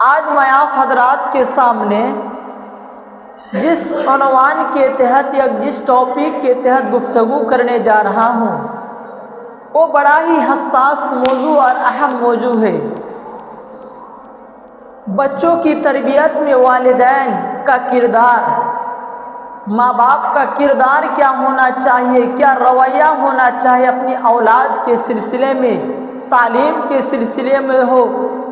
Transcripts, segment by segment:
آج میں آپ حضرات کے سامنے جس عنوان کے تحت یا جس ٹاپک کے تحت گفتگو کرنے جا رہا ہوں وہ بڑا ہی حساس موضوع اور اہم موضوع ہے۔ بچوں کی تربیت میں والدین کا کردار، ماں باپ کا کردار کیا ہونا چاہیے، کیا رویہ ہونا چاہیے اپنی اولاد کے سلسلے میں، تعلیم کے سلسلے میں ہو،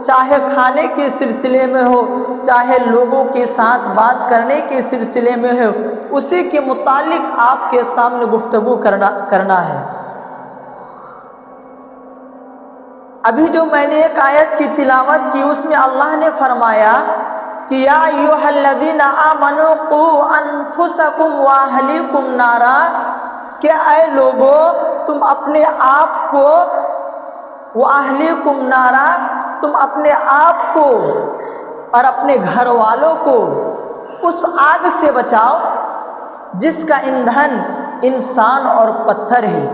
چاہے کھانے کے سلسلے میں ہو، چاہے لوگوں کے ساتھ بات کرنے کے سلسلے میں ہو، اسی کے متعلق آپ کے سامنے گفتگو کرنا ہے۔ ابھی جو میں نے ایک آیت کی تلاوت کی اس میں اللہ نے فرمایا کہ یا ایھا الذین آمنوا قوا انفسکم واہلیکم نارا، کہ اے لوگو تم اپنے آپ کو، واہلیکم نارا، تم اپنے آپ کو اور اپنے گھر والوں کو اس آگ سے بچاؤ جس کا ایندھن انسان اور پتھر ہے،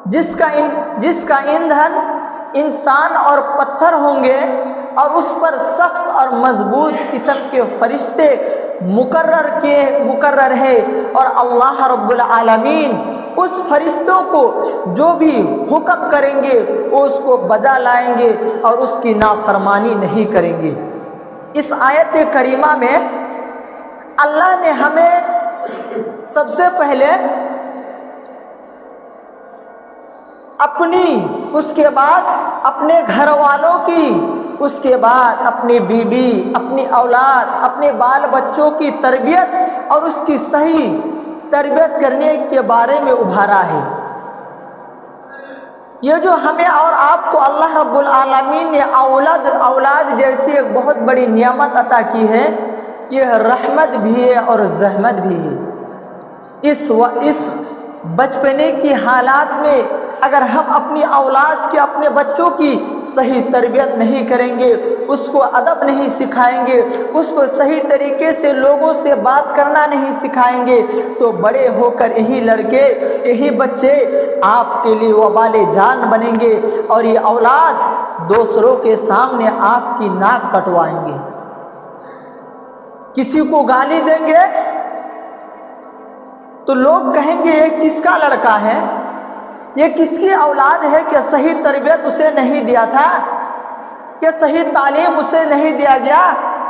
جس کا ایندھن انسان اور پتھر ہوں گے، اور اس پر سخت اور مضبوط قسم کے فرشتے مقرر ہے، اور اللہ رب العالمین اس فرشتوں کو جو بھی حکم کریں گے وہ اس کو بجا لائیں گے اور اس کی نافرمانی نہیں کریں گے۔ اس آیت کریمہ میں اللہ نے ہمیں سب سے پہلے اپنی، اس کے بعد اپنے گھر والوں کی، اس کے بعد اپنی بیوی، اپنی اولاد، اپنے بال بچوں کی تربیت اور اس کی صحیح تربیت کرنے کے بارے میں ابھارا ہے۔ یہ جو ہمیں اور آپ کو اللہ رب العالمین نے اولاد جیسی ایک بہت بڑی نعمت عطا کی ہے، یہ رحمت بھی ہے اور زحمت بھی ہے۔ اس بچپنے کی حالات میں اگر ہم اپنی اولاد کے، اپنے بچوں کی صحیح تربیت نہیں کریں گے، اس کو ادب نہیں سکھائیں گے، اس کو صحیح طریقے سے لوگوں سے بات کرنا نہیں سکھائیں گے، تو بڑے ہو کر یہی لڑکے، یہی بچے آپ کے لیے وبال جان بنیں گے، اور یہ اولاد دوسروں کے سامنے آپ کی ناک کٹوائیں گے۔ کسی کو گالی دیں گے تو لوگ کہیں گے یہ کس کا لڑکا ہے، یہ کس کی اولاد ہے کہ صحیح تربیت اسے نہیں دیا تھا، کہ صحیح تعلیم اسے نہیں دیا گیا،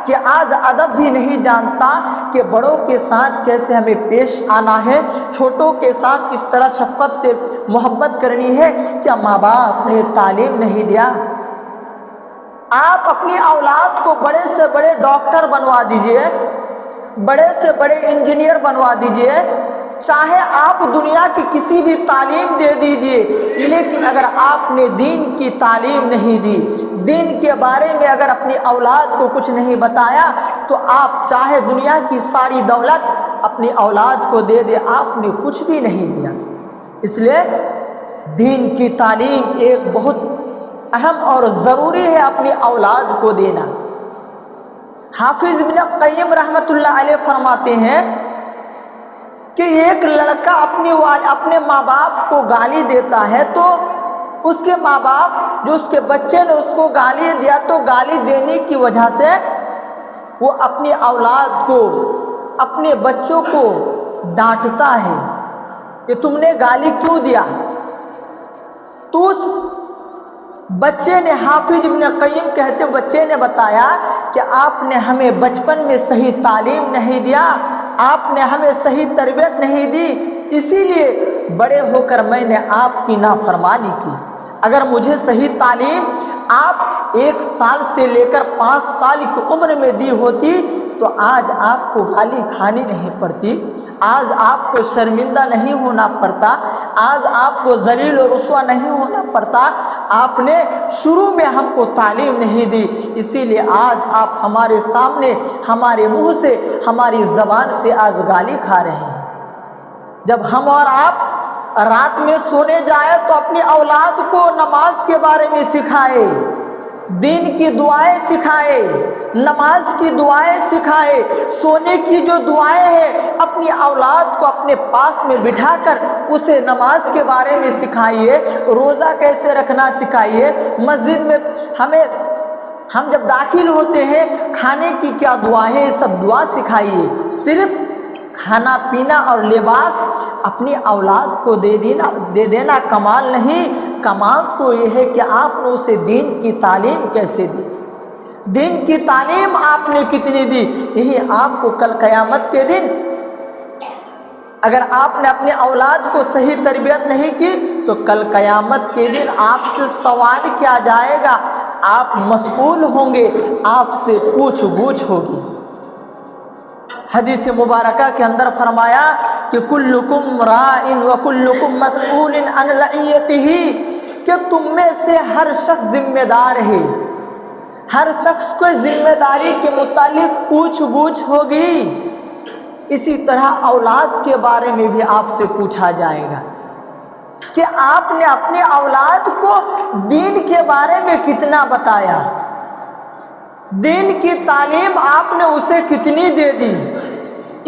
کہ آج ادب بھی نہیں جانتا کہ بڑوں کے ساتھ کیسے ہمیں پیش آنا ہے، چھوٹوں کے ساتھ کس طرح شفقت سے محبت کرنی ہے۔ کیا ماں باپ نے تعلیم نہیں دیا؟ آپ اپنی اولاد کو بڑے سے بڑے ڈاکٹر بنوا دیجئے، بڑے سے بڑے انجینئر بنوا دیجئے، چاہے آپ دنیا کی کسی بھی تعلیم دے دیجئے، لیکن اگر آپ نے دین کی تعلیم نہیں دی، دین کے بارے میں اگر اپنی اولاد کو کچھ نہیں بتایا، تو آپ چاہے دنیا کی ساری دولت اپنی اولاد کو دے دے، آپ نے کچھ بھی نہیں دیا۔ اس لیے دین کی تعلیم ایک بہت اہم اور ضروری ہے اپنی اولاد کو دینا۔ حافظ ابن قیم رحمۃ اللہ علیہ فرماتے ہیں کہ ایک لڑکا اپنے ماں باپ کو گالی دیتا ہے تو اس کے ماں باپ، جو اس کے بچے نے اس کو گالی دیا، تو گالی دینے کی وجہ سے وہ اپنی اولاد کو، اپنے بچوں کو ڈانٹتا ہے کہ تم نے گالی کیوں دیا؟ تو اس بچے نے، حافظ ابن قیم کہتے بچے نے بتایا کہ آپ نے ہمیں بچپن میں صحیح تعلیم نہیں دیا، آپ نے ہمیں صحیح تربیت نہیں دی، اسی لیے بڑے ہو کر میں نے آپ کی نافرمانی کی۔ اگر مجھے صحیح تعلیم آپ 1 سال سے لے کر 5 سال کی عمر میں دی ہوتی تو آج آپ کو گالی کھانی نہیں پڑتی، آج آپ کو شرمندہ نہیں ہونا پڑتا، آج آپ کو ذلیل و رسوا نہیں ہونا پڑتا۔ آپ نے شروع میں ہم کو تعلیم نہیں دی، اسی لیے آج آپ ہمارے سامنے، ہمارے منہ سے، ہماری زبان سے آج گالی کھا رہے ہیں۔ جب ہم اور آپ رات میں سونے جائے تو اپنی اولاد کو نماز کے بارے میں سکھائے، دین کی دعائیں سکھائے، نماز کی دعائیں سکھائے، سونے کی جو دعائیں ہیں اپنی اولاد کو اپنے پاس میں بٹھا کر اسے نماز کے بارے میں سکھائیے، روزہ کیسے رکھنا سکھائیے، مسجد میں ہم جب داخل ہوتے ہیں کھانے کی کیا دعائیں ہیں سب دعا سکھائیے۔ صرف کھانا پینا اور لباس اپنی اولاد کو دے دینا کمال نہیں، کمال تو یہ ہے کہ آپ نے اسے دین کی تعلیم کیسے دی، دین کی تعلیم آپ نے کتنی دی۔ یہی آپ کو کل قیامت کے دن اگر آپ نے اپنے اولاد کو صحیح تربیت نہیں کی تو کل قیامت کے دن آپ سے سوال کیا جائے گا، آپ مسئول ہوں گے، آپ سے پوچھ گچھ ہوگی۔ حدیث مبارکہ کے اندر فرمایا کہ کلکم راع وکلکم مسئول عن رعیتہ، کہ تم میں سے ہر شخص ذمہ دار ہے، ہر شخص کو ذمہ داری کے متعلق پوچھ گچھ ہوگی۔ اسی طرح اولاد کے بارے میں بھی آپ سے پوچھا جائے گا کہ آپ نے اپنے اولاد کو دین کے بارے میں کتنا بتایا، دین کی تعلیم آپ نے اسے کتنی دے دی،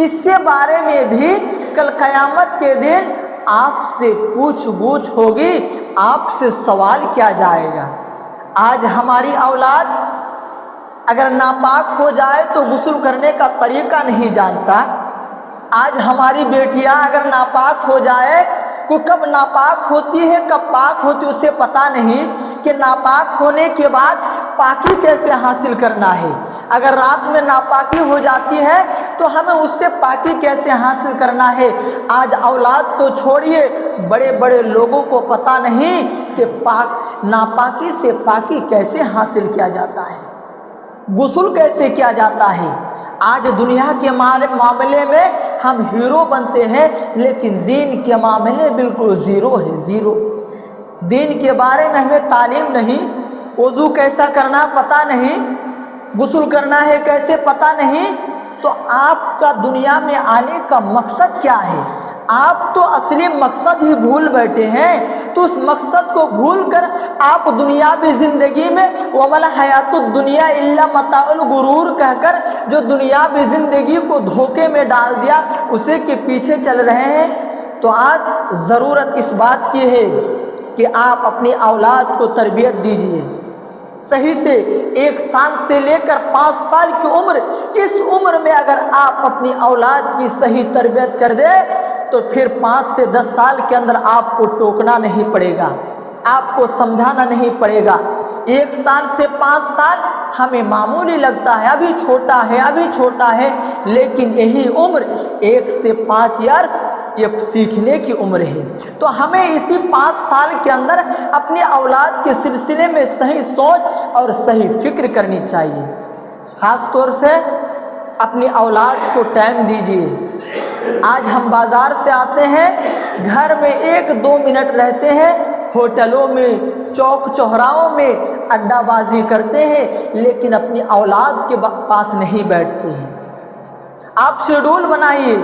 اس کے بارے میں بھی کل قیامت کے دن آپ سے پوچھ گچھ ہوگی، آپ سے سوال کیا جائے گا۔ آج ہماری اولاد اگر ناپاک ہو جائے تو غسل کرنے کا طریقہ نہیں جانتا، آج ہماری بیٹیاں اگر ناپاک ہو جائے کو کب ناپاک ہوتی ہے کب پاک ہوتی ہے اسے پتہ نہیں کہ ناپاک ہونے کے بعد پاکی کیسے حاصل کرنا ہے، اگر رات میں ناپاکی ہو جاتی ہے تو ہمیں اس سے پاکی کیسے حاصل کرنا ہے۔ آج اولاد تو چھوڑیے، بڑے بڑے لوگوں کو پتہ نہیں کہ ناپاکی سے پاکی کیسے حاصل کیا جاتا ہے، غسل کیسے کیا جاتا ہے۔ آج دنیا کے معاملے میں ہم ہیرو بنتے ہیں لیکن دین کے معاملے بالکل زیرو ہے، زیرو۔ دین کے بارے میں ہمیں تعلیم نہیں، وضو کیسا کرنا پتہ نہیں، غسل کرنا ہے کیسے پتہ نہیں، تو آپ کا دنیا میں آنے کا مقصد کیا ہے؟ آپ تو اصلی مقصد ہی بھول بیٹھے ہیں، تو اس مقصد کو بھول کر آپ دنیاوی زندگی میں وَمَا الْحَيَاةُ الدُّنْيَا إِلَّا مَتَاعُ الْغُرُورِ کہہ کر جو دنیاوی زندگی کو دھوکے میں ڈال دیا اسے کے پیچھے چل رہے ہیں۔ تو آج ضرورت اس بات کی ہے کہ آپ اپنی اولاد کو تربیت دیجیے صحیح سے، 1 سال سے لے کر 5 سال کی عمر، اس عمر میں اگر آپ اپنی اولاد کی صحیح تربیت کر دیں تو پھر 5 سے 10 سال کے اندر آپ کو ٹوکنا نہیں پڑے گا، آپ کو سمجھانا نہیں پڑے گا۔ 1 سال سے 5 سال ہمیں معمولی لگتا ہے، ابھی چھوٹا ہے، ابھی چھوٹا ہے، لیکن یہی عمر 1 سے 5 ایئرس یہ سیکھنے کی عمر ہے۔ تو ہمیں اسی 5 سال کے اندر اپنی اولاد کے سلسلے میں صحیح سوچ اور صحیح فکر کرنی چاہیے۔ خاص طور سے اپنی اولاد کو ٹائم دیجیے۔ آج ہم بازار سے آتے ہیں، گھر میں 1-2 منٹ رہتے ہیں، ہوٹلوں میں، چوک چوراہوں میں اڈا بازی کرتے ہیں، لیکن اپنی اولاد کے پاس نہیں بیٹھتے ہیں۔ آپ شیڈول بنائیے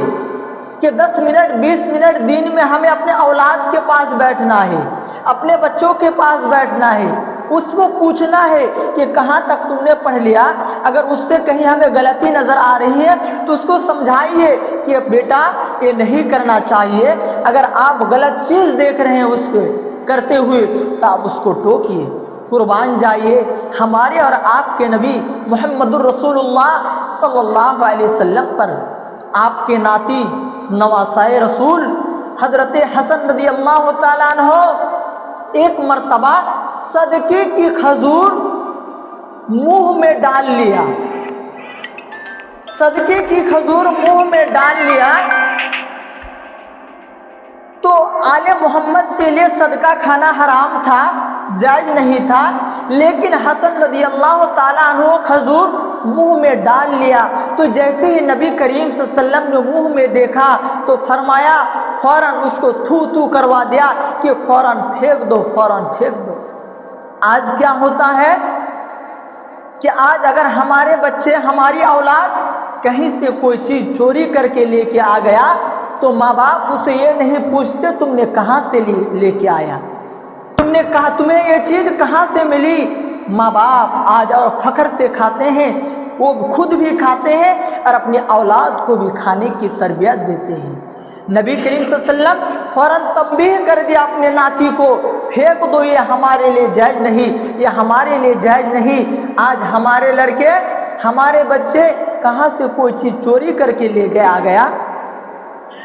کہ 10 منٹ 20 منٹ دن میں ہمیں اپنے اولاد کے پاس بیٹھنا ہے، اپنے بچوں کے پاس بیٹھنا ہے، اس کو پوچھنا ہے کہ کہاں تک تم نے پڑھ لیا، اگر اس سے کہیں ہمیں غلطی نظر آ رہی ہے تو اس کو سمجھائیے کہ بیٹا یہ نہیں کرنا چاہیے، اگر آپ غلط چیز دیکھ رہے ہیں اس کو کرتے ہوئے تو آپ اس کو ٹوکیے۔ قربان جائیے ہمارے اور آپ کے نبی محمد الرسول اللہ صلی اللہ علیہ وسلم پر، آپ کے ناتی نواسائے رسول حضرت حسن رضی اللہ تعالیٰ عنہ ایک مرتبہ صدقے کی کھجور منہ میں ڈال لیا، صدقے کی کھجور منہ میں ڈال لیا تو آل محمد کے لیے صدقہ کھانا حرام تھا، جائز نہیں تھا، لیکن حسن رضی اللہ تعالیٰ عنہ کھجور منہ میں ڈال لیا تو جیسے ہی نبی کریم صلی اللہ علیہ وسلم نے منہ میں دیکھا تو فرمایا، فوراً اس کو تھو تھو کروا دیا کہ فوراً پھینک دو، فوراً پھینک دو۔ آج کیا ہوتا ہے کہ آج اگر ہمارے بچے، ہماری اولاد کہیں سے کوئی چیز چوری کر کے لے کے آ گیا تو ماں باپ اسے یہ نہیں پوچھتے تم نے کہاں سے لے کے آیا، تم نے کہا تمہیں یہ چیز کہاں سے ملی، ماں باپ آج اور فخر سے کھاتے ہیں، وہ خود بھی کھاتے ہیں اور اپنی اولاد کو بھی کھانے کی تربیت دیتے ہیں۔ نبی کریم صلی اللہ علیہ وسلم فوراً تنبیہ کر دیا اپنے ناتی کو، پھینک دو، یہ ہمارے لیے جائز نہیں، یہ ہمارے لیے جائز نہیں۔ آج ہمارے لڑکے، ہمارے بچے کہاں سے کوئی چیز چوری کر کے لے کے آ گیا،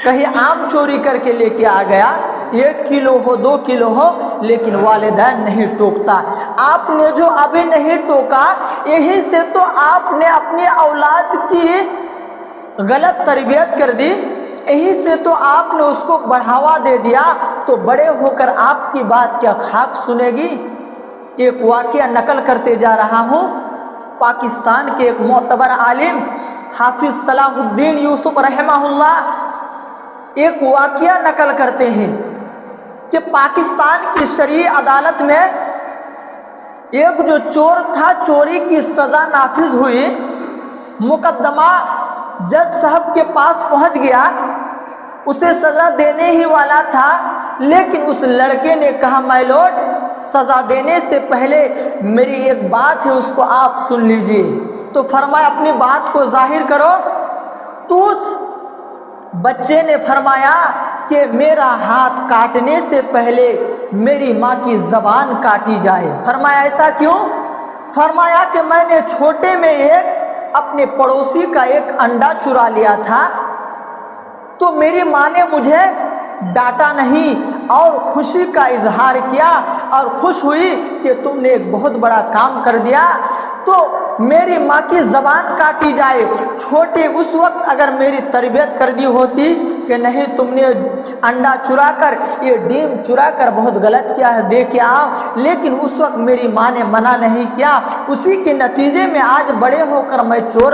کہیں آم چوری کر کے لے کے آ گیا، 1 کلو ہو 2 کلو ہو، لیکن والدین نہیں ٹوکتا۔ آپ نے جو ابھی نہیں ٹوکا، یہی سے تو آپ نے اپنی اولاد کی غلط تربیت کر دی، یہی سے تو آپ نے اس کو بڑھاوا دے دیا، تو بڑے ہو کر آپ کی بات کیا خاک سنے گی؟ ایک واقعہ نقل کرتے جا رہا ہوں، پاکستان کے ایک معتبر عالم حافظ صلاح الدین یوسف رحمہ اللہ ایک واقعہ نقل کرتے ہیں کہ پاکستان کی شرعی عدالت میں ایک جو چور تھا، چوری کی سزا نافذ ہوئی، مقدمہ جج صاحب کے پاس پہنچ گیا، اسے سزا دینے ہی والا تھا، لیکن اس لڑکے نے کہا مائی لارڈ، سزا دینے سے پہلے میری ایک بات ہے، اس کو آپ سن لیجئے۔ تو فرمایا اپنی بات کو ظاہر کرو۔ تو اس بچے نے فرمایا کہ میرا ہاتھ کاٹنے سے پہلے میری ماں کی زبان کاٹی جائے۔ فرمایا ایسا کیوں؟ فرمایا کہ میں نے چھوٹے میں اپنے پڑوسی کا ایک انڈا چرا لیا تھا، تو میری ماں نے مجھے ڈانٹا نہیں اور خوشی کا اظہار کیا اور خوش ہوئی کہ تم نے ایک بہت بڑا کام کر دیا، تو میری ماں کی زبان کاٹی جائے۔ چھوٹے اس وقت اگر میری تربیت کر دی ہوتی کہ نہیں تم نے انڈا چرا کر، یہ ڈیم چرا کر بہت غلط کیا ہے، دے کے آؤ، لیکن اس وقت میری ماں نے منع نہیں کیا، اسی کے نتیجے میں آج بڑے ہو کر میں چور